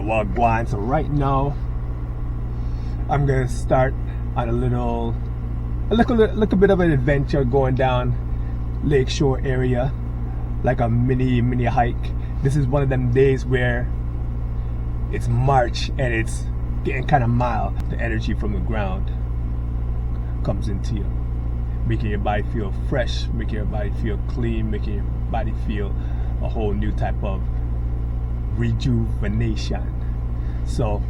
Wagwan. So right now I'm gonna start on a little bit of an adventure going down Lakeshore area, like a mini hike. This is one of them days where it's March and it's getting kind of mild. The energy from the ground comes into you, making your body feel fresh, making your body feel clean, making your body feel a whole new type of rejuvenation. So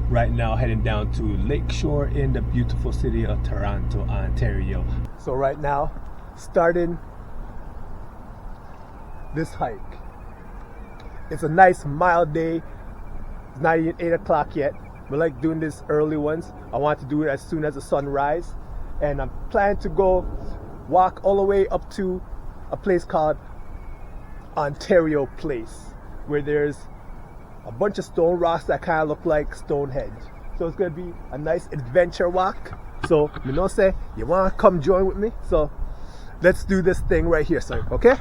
right now heading down to Lakeshore in the beautiful city of Toronto, Ontario. So right now starting this hike. It's a nice mild day. It's not even 8 o'clock yet. We like doing this early ones. I want to do it as soon as the sun rises. And I'm planning to go walk all the way up to a place called Ontario Place, where there's a bunch of stone rocks that kind of look like Stonehenge. So it's going to be a nice adventure walk. So, you know, say, you want to come join with me? So let's do this thing right here, sir. Okay?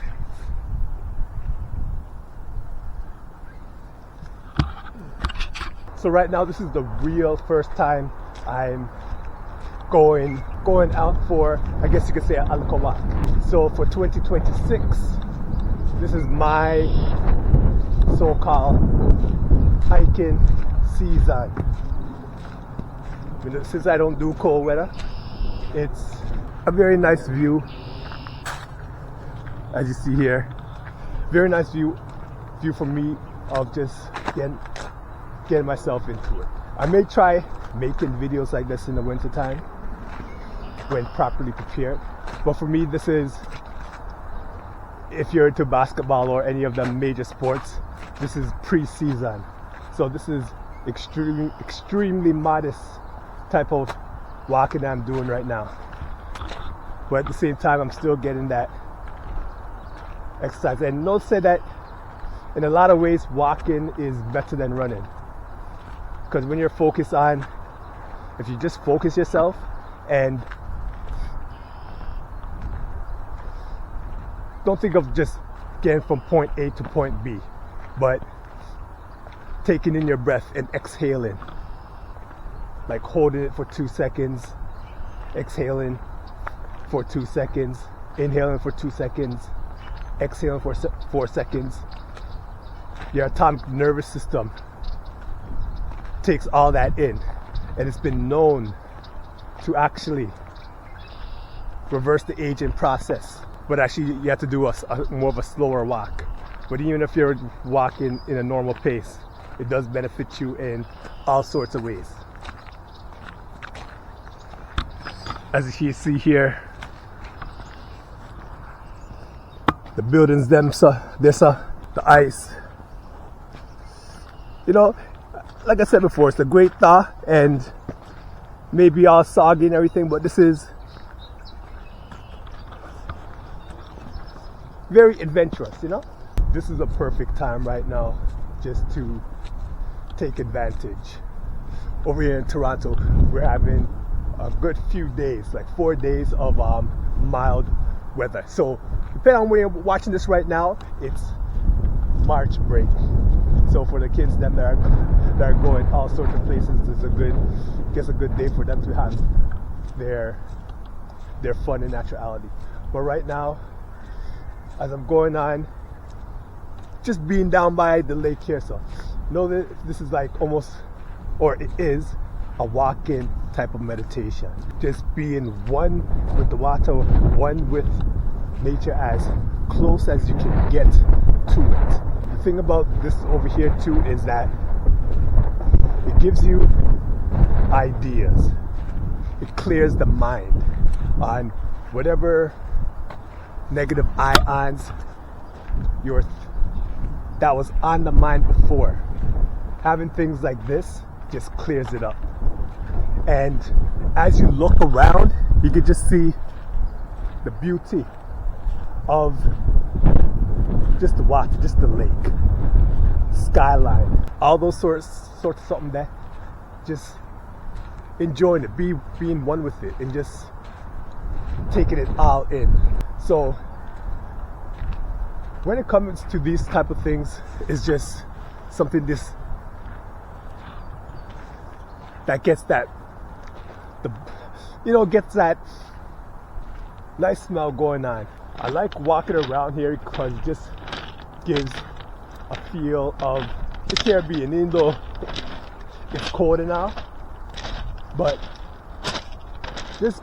So right now, this is the real first time I'm going out for, I guess you could say, a little walk. So for 2026, this is my so-called hiking season. Since I don't do cold weather, it's a very nice view, as you see here. Very nice view for me of just getting myself into it. I may try making videos like this in the winter time when properly prepared, but for me this is, if you're into basketball or any of the major sports, this is pre-season. So this is extremely modest type of walking that I'm doing right now, but at the same time I'm still getting that exercise. And don't say that in a lot of ways walking is better than running, because when you're focused on, if you just focus yourself and don't think of just getting from point A to point B, but taking in your breath and exhaling, like holding it for 2 seconds, exhaling for 2 seconds, inhaling for 2 seconds, exhaling for 4 seconds. Your atomic nervous system takes all that in, and it's been known to actually reverse the aging process. But actually you have to do a more of a slower walk. But even if you're walking in a normal pace, it does benefit you in all sorts of ways. As you see here, the buildings the ice. You know, like I said before, it's a great thaw and maybe all soggy and everything, but this is very adventurous, you know? This is a perfect time right now just to take advantage. Over here in Toronto, we're having a good few days, like 4 days of mild weather. So depending on where you're watching this right now, it's March break. So for the kids that are going all sorts of places, it's a good day for them to have their fun and naturality. But right now, as I'm going on, just being down by the lake here, so know that this is like almost, or it is, a walk-in type of meditation. Just being one with the water, one with nature, as close as you can get to it. The thing about this over here too is that it gives you ideas. It clears the mind on whatever negative ions that was on the mind before. Having things like this just clears it up. And as you look around, you can just see the beauty of just the water, just the lake, skyline, all those sorts of something that just enjoying it, being one with it, and just taking it all in. So when it comes to these type of things, it's just something that gets that, gets that nice smell going on. I like walking around here because it just gives a feel of the Caribbean, even though it's cold now. But just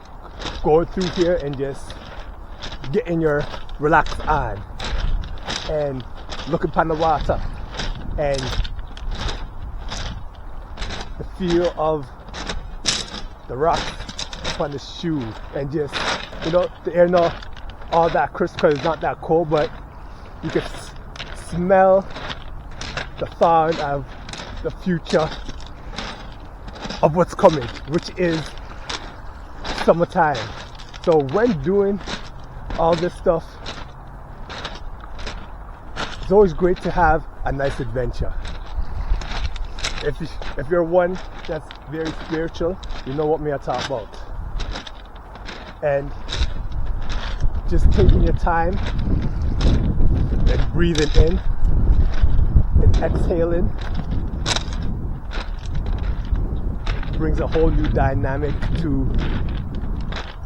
going through here and just getting your relax on and looking upon the water and the feel of the rock upon the shoe, and just the air not all that crisp because it's not that cold, but you can smell the sound of the future of what's coming, which is summertime. So when doing all this stuff, it's always great to have a nice adventure. If you're one that's very spiritual, you know what me I talk about. And just taking your time and breathing in and exhaling brings a whole new dynamic to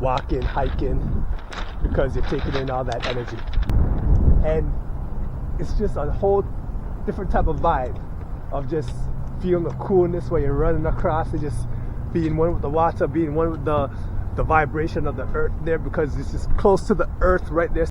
walking, hiking, because you're taking in all that energy. And it's just a whole different type of vibe of just feeling the coolness when you're running across and just being one with the water, being one with the vibration of the earth there, because it's just close to the earth right there.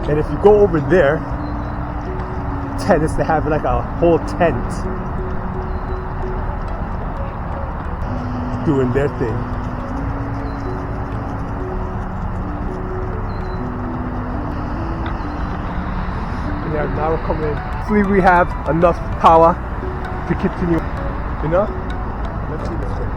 And if you go over there, tennis, they have like a whole tent doing their thing. Yeah, now we're coming. Hopefully we have enough power to continue, you know? Let's see this thing.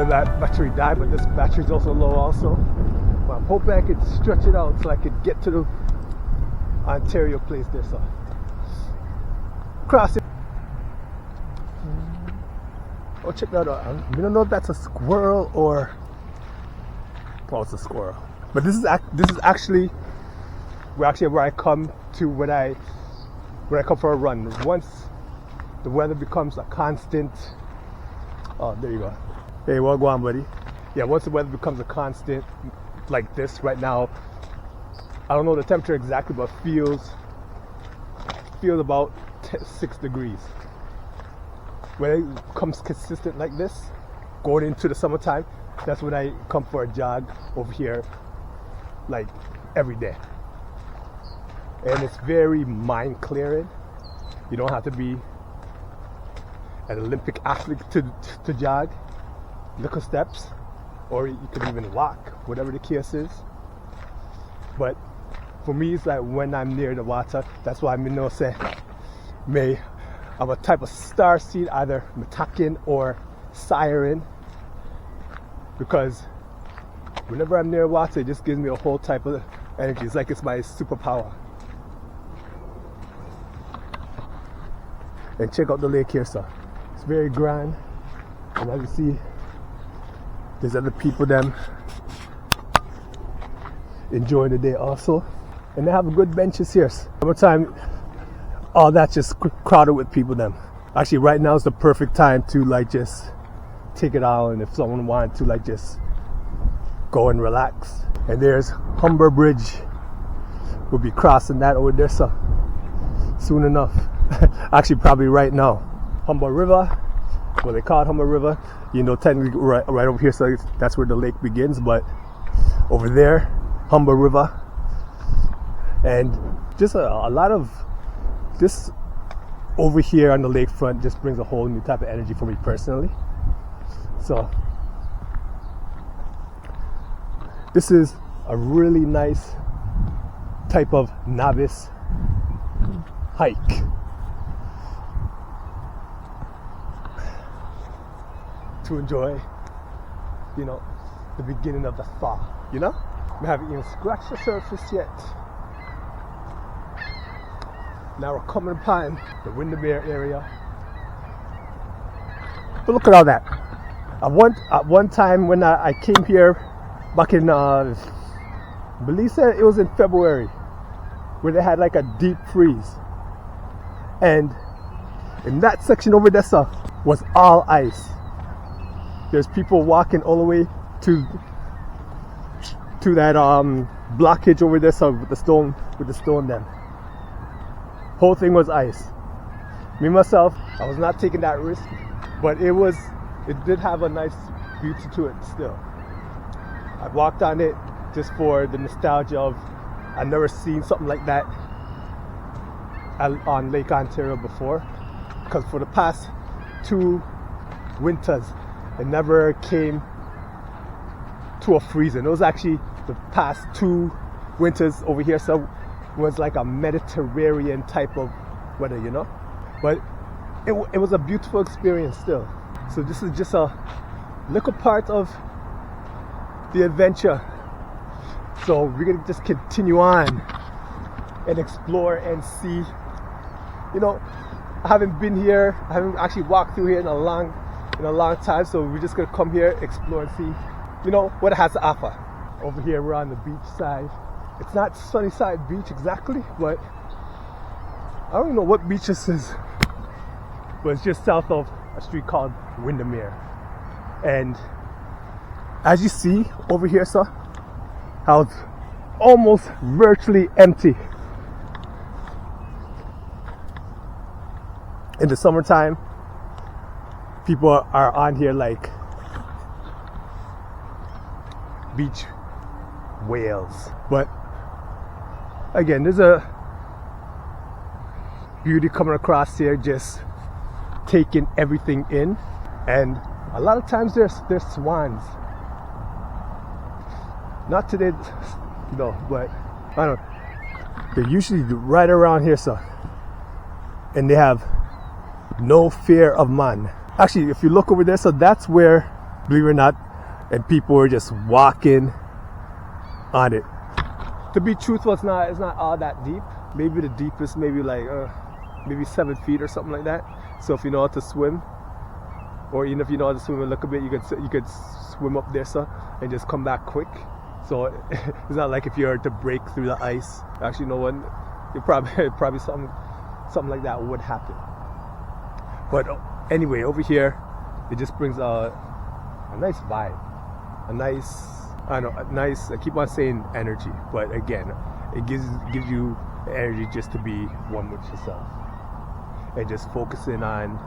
That battery died, but this battery is also low also. But I'm hoping I could stretch it out so I could get to the Ontario place there. So cross it. Oh, check that out. I don't know if that's a squirrel or it's a squirrel. But this is actually where I come to when I come for a run. Once the weather becomes a constant. Oh, there you go. Hey, well, go on, buddy. Yeah, once the weather becomes a constant like this right now, I don't know the temperature exactly, but feels about 6 degrees. When it becomes consistent like this, going into the summertime, that's when I come for a jog over here, like every day. And it's very mind clearing. You don't have to be an Olympic athlete to jog. Little steps, or you could even walk, whatever the case is. But for me, it's like when I'm near the water, that's why I'm say I'm a type of star seed, either metakin or siren, because whenever I'm near water, it just gives me a whole type of energy. It's like it's my superpower. And check out the lake here, sir. It's very grand, and as you see, there's other people them enjoying the day also. And they have good benches here. Summertime, all that's just crowded with people them. Actually, right now is the perfect time to like just take it out, and if someone wanted to like just go and relax. And there's Humber Bridge. We'll be crossing that over there so soon enough. Actually, probably right now. Humber River. Well, they call it Humber River, you know, technically right over here, so that's where the lake begins, but over there, Humber River, and just a lot of this over here on the lakefront just brings a whole new type of energy for me personally. So this is a really nice type of novice hike. To enjoy, you know, the beginning of the thaw, you know? We haven't even scratched the surface yet. Now we're coming upon the Windermere area. But look at all that. At one time when I came here back in, I believe it was in February, where they had like a deep freeze. And in that section over there, sir, was all ice. There's people walking all the way to that blockage over there, so with the stone then. Whole thing was ice. Me myself, I was not taking that risk, but it did have a nice beauty to it still. I walked on it just for the nostalgia of I've never seen something like that on Lake Ontario before, because for the past 2 winters it never came to a freezing. It was actually the past 2 winters over here, so it was like a Mediterranean type of weather, you know. But it was a beautiful experience still. So this is just a little part of the adventure. So we're gonna just continue on and explore and see. You know, I haven't been here, I haven't actually walked through here in a long time, so we're just gonna come here, explore and see, you know, what it has to offer. Over here we're on the beach side. It's not Sunnyside Beach exactly, but I don't even know what beach this is, but it's just south of a street called Windermere. And as you see over here, sir, how it's almost virtually empty. In the summertime, people are on here like beach whales. But again, there's a beauty coming across here, just taking everything in. And a lot of times there's swans. Not today, no, but I don't know. They're usually right around here, sir. And they have no fear of man. Actually, if you look over there, so that's where, believe it or not, and people were just walking on it. To be truthful, it's not all that deep. Maybe the deepest, maybe like maybe 7 feet or something like that. So if you know how to swim, or even if you know how to swim a little bit, you could swim up there, sir, and just come back quick. So it's not like if you were to break through the ice. Actually, no one. You probably something like that would happen. But anyway, over here, it just brings a nice vibe, a nice, I keep on saying energy, but again, it gives you energy just to be one with yourself and just focusing on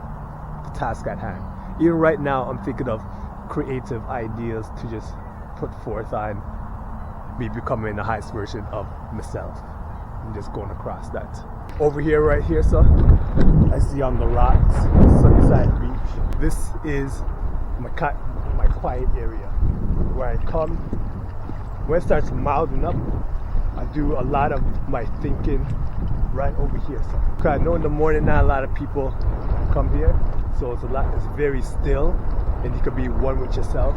the task at hand. Even right now, I'm thinking of creative ideas to just put forth on me becoming the highest version of myself. I'm just going across that. Over here, right here, sir, I see on the rocks, Sunnyside Beach. This is my quiet area where I come. When it starts mouthing up, I do a lot of my thinking right over here, sir. Because I know in the morning not a lot of people come here, so it's very still, and you could be one with yourself,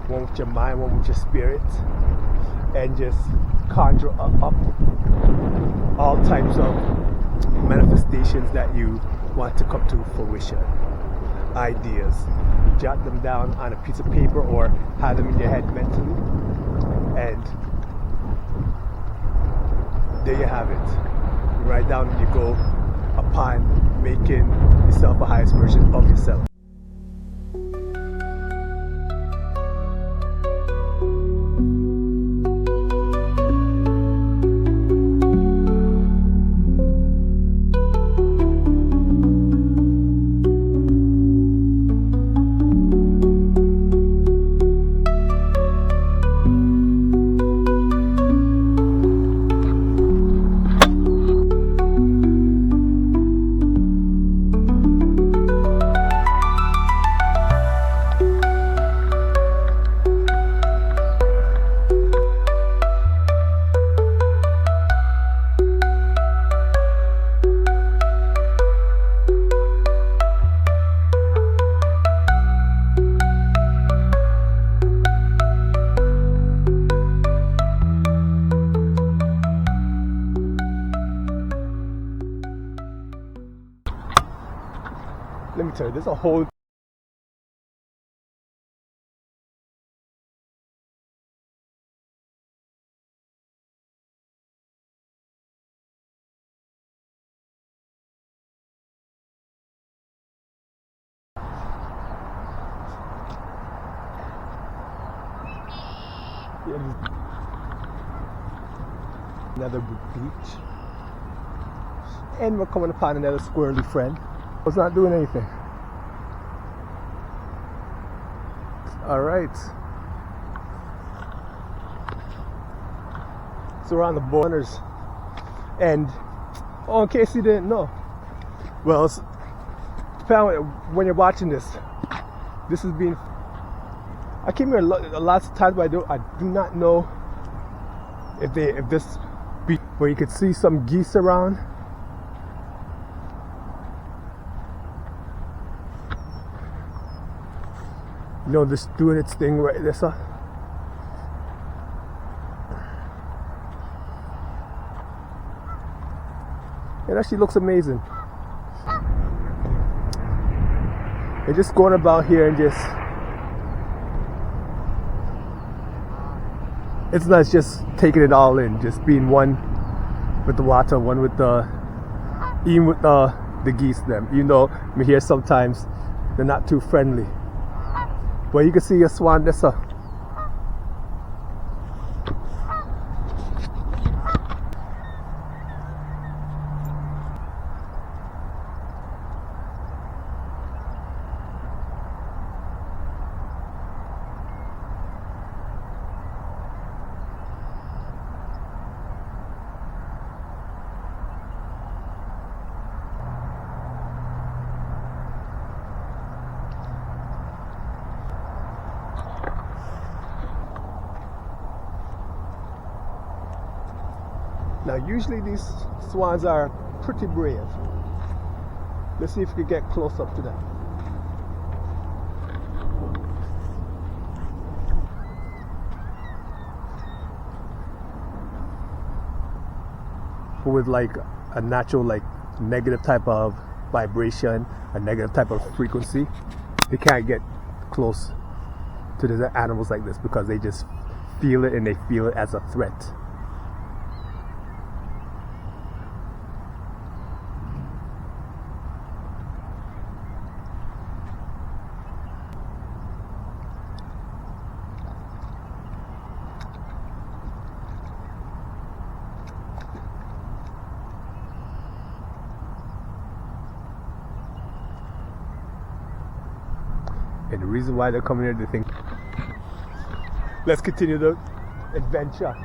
one with your mind, one with your spirit, and just conjure up all types of manifestations that you want to come to fruition. Ideas. Jot them down on a piece of paper or have them in your head mentally, and there you have it. You write down and you go upon making yourself the highest version of yourself. Let me tell you, there's a whole another beach, and we're coming upon another squirrely friend. It's not doing anything. All right. So we're on the borders, and in case you didn't know, well, when you're watching this, this is being. I came here lots of times, but I do not know if this beach where you could see some geese around. You know, just doing its thing right there, sir. It actually looks amazing. They're just going about here and just, it's nice just taking it all in, just being one with the water, one with the, even with the geese them. You know, we hear sometimes they're not too friendly. But you can see a swan there, sir. Now usually these swans are pretty brave. Let's see if we can get close up to them. With like a natural like negative type of vibration, a negative type of frequency, they can't get close to the animals like this because they just feel it and they feel it as a threat. And the reason why they're coming here, they think, let's continue the adventure.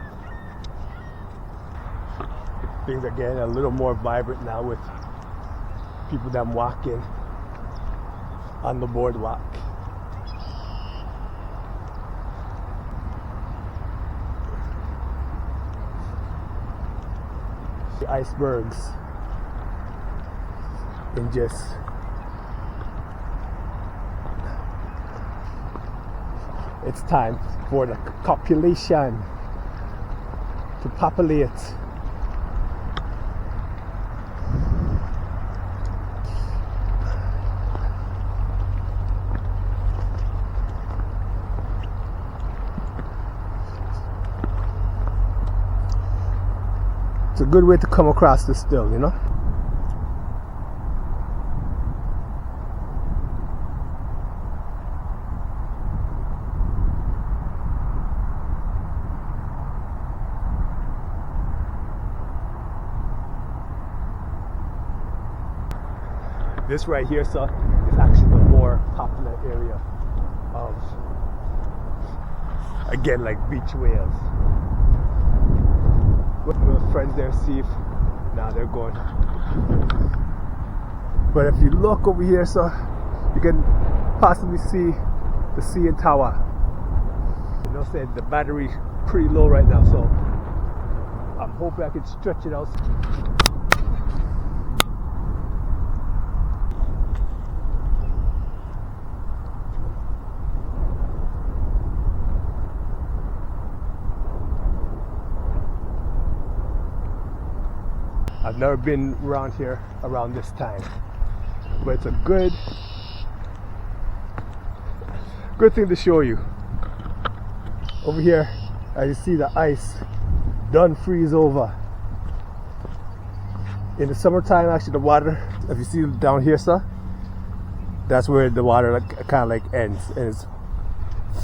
Things are getting a little more vibrant now with people that walking on the boardwalk. The icebergs and just it's time for the copulation to populate. It's a good way to come across this still, you know? This right here, sir, is actually the more popular area of, again, like beach whales. With my friends there, see if, now they're going. But if you look over here, sir, you can possibly see the CN Tower. You know, say the battery pretty low right now, so I'm hoping I can stretch it out. I've never been around here around this time, but it's a good thing to show you. Over here, as you see, the ice done freeze over. In the summertime, actually, the water, if you see down here, sir, that's where the water like, kind of like ends, and it's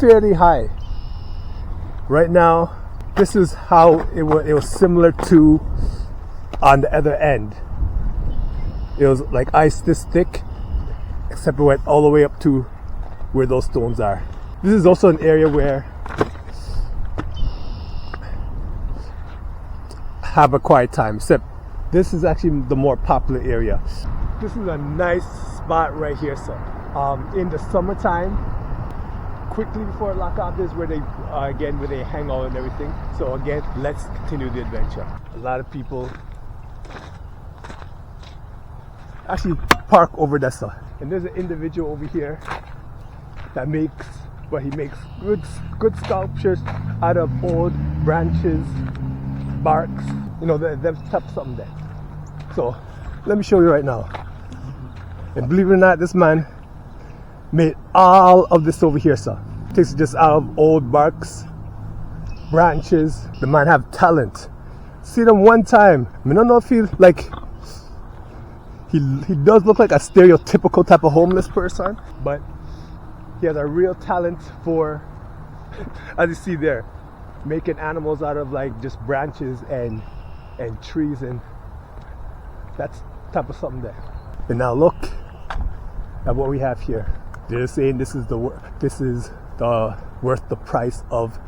fairly high. Right now, this is how it was similar to on the other end. It was like ice this thick, except it went all the way up to where those stones are. This is also an area where have a quiet time, except this is actually the more popular area. This is a nice spot right here, sir. In the summertime, quickly before lockout, this is where they again where they hang out and everything. So again, let's continue the adventure. A lot of people actually park over there, sir. And there's an individual over here that makes but he makes good sculptures out of old branches, barks, you know, them type of something there. So let me show you right now. And believe it or not, this man made all of this over here, sir. Takes it just out of old barks, branches. The man have talent. See them one time. I don't know if he like he does look like a stereotypical type of homeless person, but he has a real talent for, as you see there, making animals out of like just branches and trees, and that's type of something there. And now look at what we have here. They're saying this is the worth the price of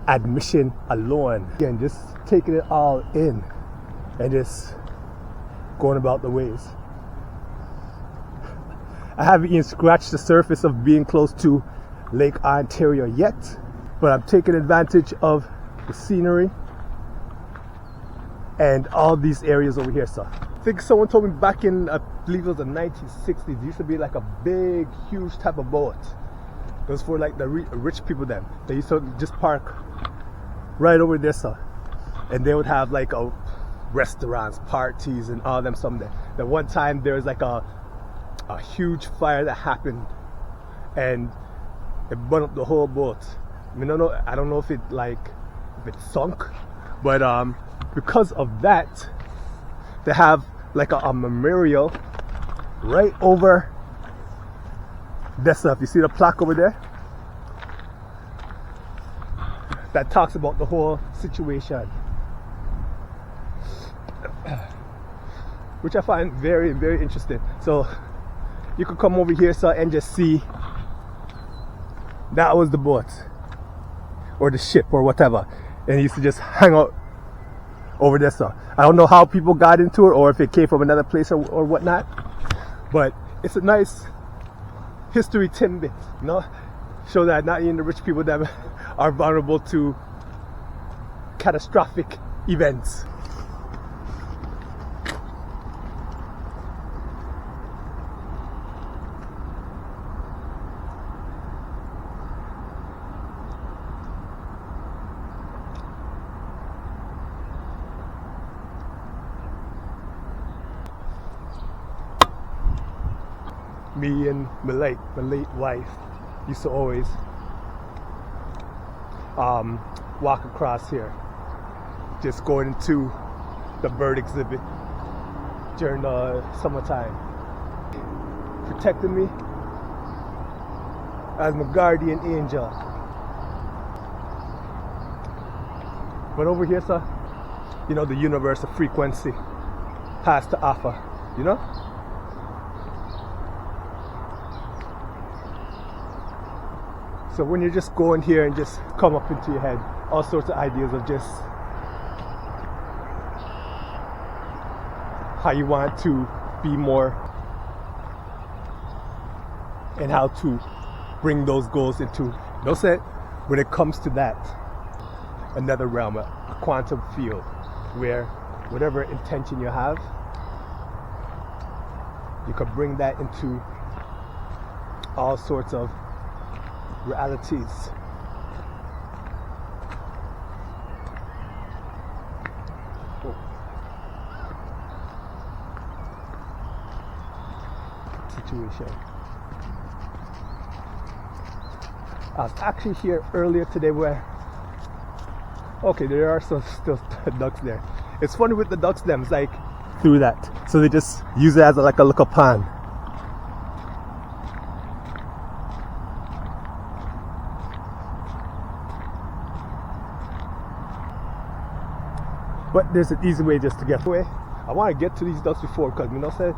admission alone. Again, just taking it all in and just going about the ways. I haven't even scratched the surface of being close to Lake Ontario yet, but I'm taking advantage of the scenery and all these areas over here, sir. I think someone told me back in, I believe it was the 1960s, there used to be like a big, huge type of boat. It was for like the rich people then. They used to just park right over there, sir. And they would have like restaurants, parties, and all them someday. Then one time there was like a huge fire that happened, and it burned up the whole boat. I mean, I don't know if it sunk, but because of that, they have like a memorial right over this stuff. You see the plaque over there? That talks about the whole situation, which I find very, very interesting. So you could come over here, sir, and just see that was the boat or the ship or whatever, and it used to just hang out over there, sir. I don't know how people got into it or if it came from another place or whatnot, but it's a nice history tidbit, you know, show that not even the rich people that are vulnerable to catastrophic events. Me and my late wife used to always walk across here, just going into the bird exhibit during the summertime, protecting me as my guardian angel. But over here, sir, you know, the universe of frequency has to offer, you know? So when you're just going here and just come up into your head all sorts of ideas of just how you want to be more and how to bring those goals into, no sense, when it comes to that, another realm, a quantum field, where whatever intention you have, you can bring that into all sorts of realities. Oh. Situation. I was actually here earlier today where, okay, there are still ducks there. It's funny with the ducks, them, it's like through that. So they just use it as like a little pond. But there's an easy way just to get away. I want to get to these ducks before, because you know, say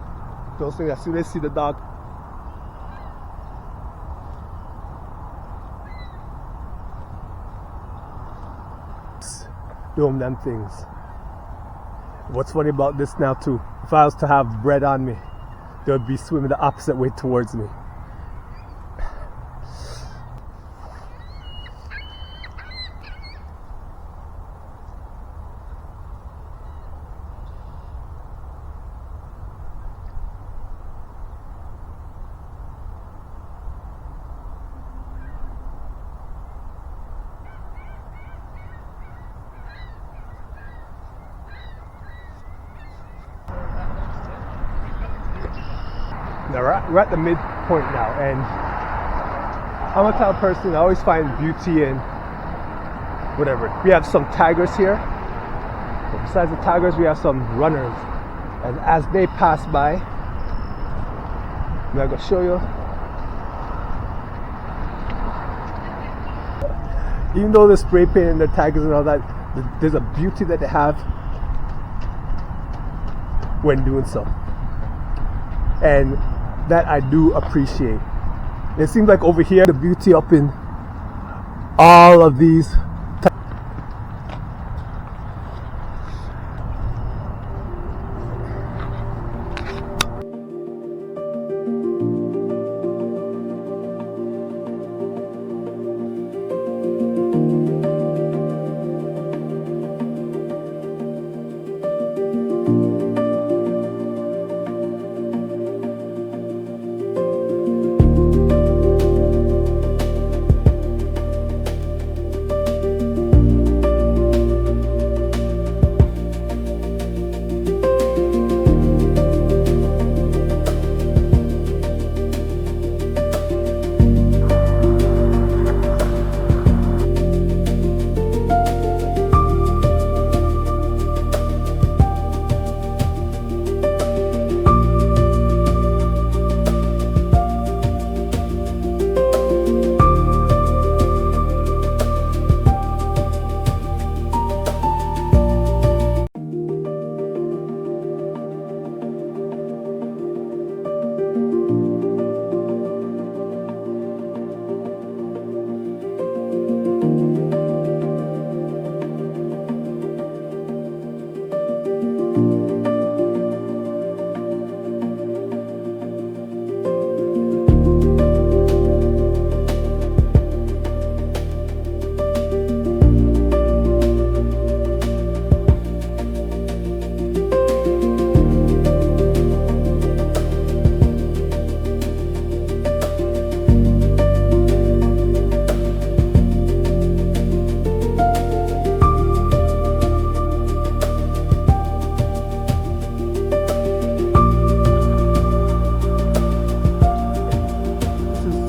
those things, as soon as they see the dog, doing them things. What's funny about this now too, if I was to have bread on me, they would be swimming the opposite way towards me. Now we're at the midpoint now, and I'm a type of person, I always find beauty in whatever. We have some tigers here, but besides the tigers we have some runners, and as they pass by, I'm gonna show you. Even though they're spray painting the tigers and all that, there's a beauty that they have when doing so, and that I do appreciate. It seems like over here the beauty up in all of these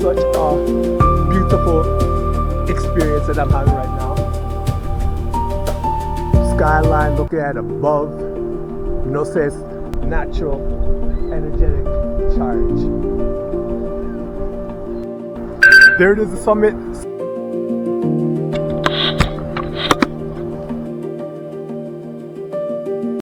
such a beautiful experience that I'm having right now. Skyline looking at above, you know, says natural, energetic charge. There it is, the summit.